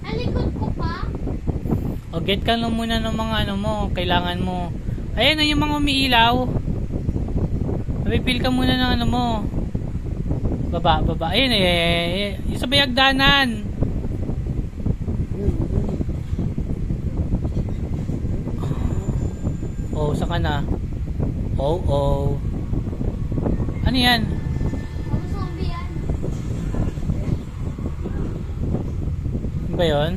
Alikod ko pa? O get ka lang muna ng mga ano mo, kailangan mo. Ayan na yung mga umiilaw. Napipil ka muna ng ano mo. Baba, baba. Ayun yung sa bayagdanan. Oh, saan ka na? Oh, oh. Ano yan? Mga zombie yan. Ano ba yun?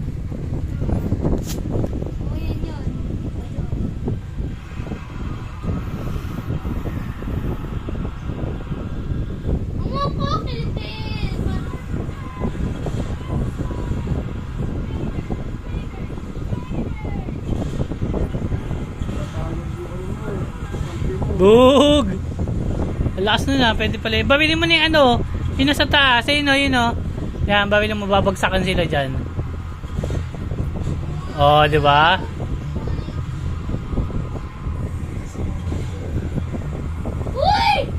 O yan yun. Umupo, Philippines! Bug! Lakas na na, pwede pala. Bawilin mo na yung ano, yun nasa taas. Ayun o, yun o. Yan, bawilin mo, babagsakan sila dyan. Oh, di ba? Uy!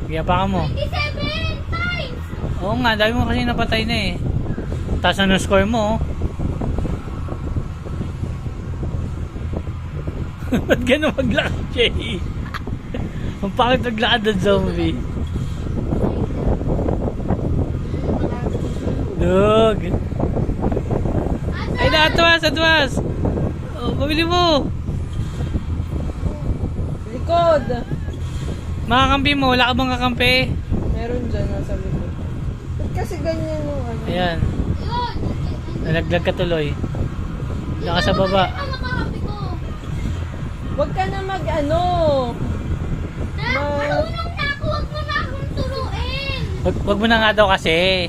Kaya pa ka mo. 27 times! Oo nga, dami mo kasi napatay na eh. Taas na ng score mo. Ba't gano'n maglakad siya eh? Ang pangit maglakad ng zombie. Dug! Ay na, atwas, atwas! Oh, pabili mo! Likod! Makakampi mo, wala ka bang kakampi? Meron dyan, nasa likod. Ba't kasi ganyan yung ano? Ayan, Yun! nalaglag ka tuloy. Wala ka sa baba. Ang makahapi ko. Huwag ka na mag-ano! Marunong na ako, huwag mo na akong turuin. Wag mo na nga daw kasi.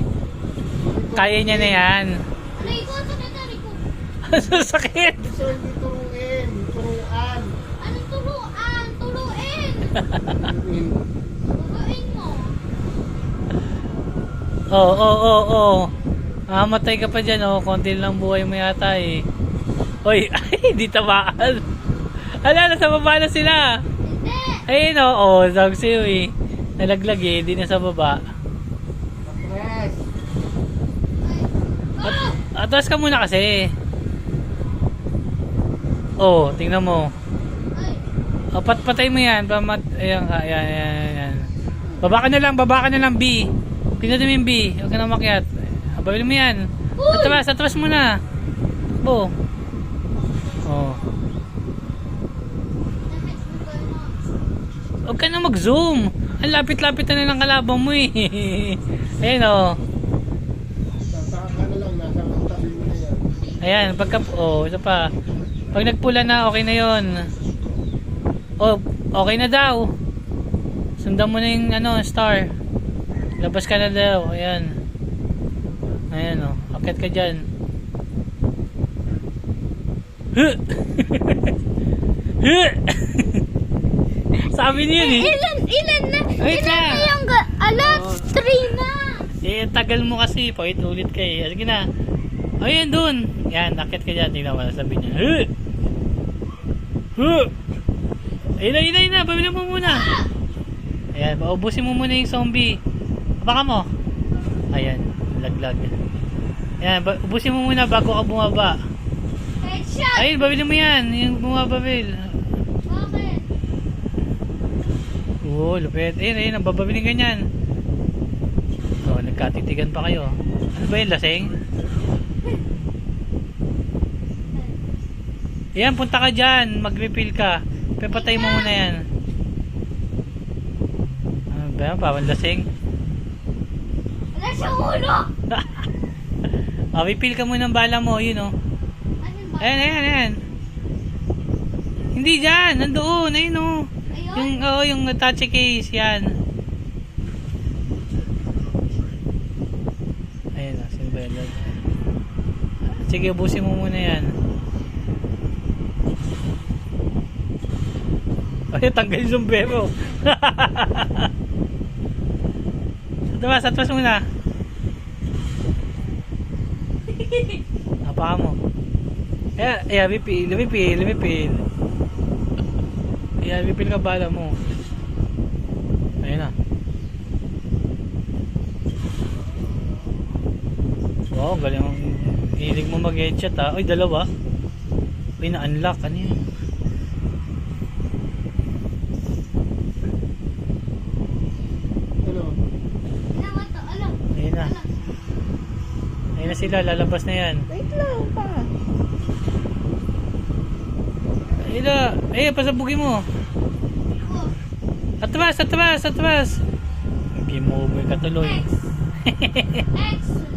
Kaya niya na yan. Aray ko, sakit aray ko. Sakit! So, hindi turuin, turuan. Anong turuan? Turuin! Turuin mo. Oo. Mamatay ka pa dyan, oh. Konti lang buhay mo yata, eh. Oy, ay, di tamaan. Ala, nasa baba na sila. Hindi! Ayun, oh. Sabi sa'yo, eh. Nalaglag, eh. Di na sa baba. Press. Atras ka muna kasi. Oh, tingnan mo. Ay! Oh, patay mo yan. Ayan ka, ayan. Baba ka na lang, B. Pinutin mo yung B. Huwag ka na makyat. Babili mo yan. Atras mo na. Oh. Oh. Huwag ka na mag-zoom. Ang lapit-lapit na ng kalabang mo eh. Ayan oh. Sasaka ka na lang, nasa tabi mo na yan. Ayan, isa pa. Pag nagpula na, okay na yon. Oh, okay na daw. Sundan mo na yung star. Labas ka na daw. Ayan. Ayan oh. Akit ka dyan. Huh! Huh! Sabi niya eh. Ilan na? Wait Ilan lang. na yung alat? 3 na! Eh, tagal mo kasi. Paulit-ulit ka eh. Sige na. Ayan dun. Yan, akit ka dyan. Tingnan mo. Sabi niya. Huh! Huh! Ayun na. Pabili mo muna. Ayan, paubusin mo muna yung zombie. Baka mo. Ayan, laglag. Ayan, ubusin mo muna bago ka bumaba. Headshot! Ayun, babili mo yan. Yung bumaba, Bill. Bakit? Oo, lupit. Ayun, bababiling ganyan. Oh, nagkatitigan pa kayo. Ano ba yun, lasing? Ayan, punta ka dyan. Mag-refill ka. Pepatay mo muna yan. Ano ba yan? Bawal lasing. Wala siyang ulo! Refill ka muna ng bala mo. Yun, oh. Ano ba? Ayan. Hindi dyan. Nandoon. Ayun, oh. Ayun? Yung touchy case. Yan. Ayan, oh. Sinbelad. Sige, ubusin mo muna yan. Ay, tanggal yung sombrero. Atras muna. Napaka mo. Ayan, lumipil. Ayan, lumipil ka bala mo. Ayun na. Oo, galing. Hilig mo mag-headshot ha. Uy, dalawa. Uy, na-unlock. Ano yun? Ano? Alam mo to, alam. Ayun na. Ayun na sila, lalabas na yan. Wait lang pa. Ayun na. Ayun, pasabugin mo. Oh, Atras, atras, atras. Game over ka tuloy. X. X.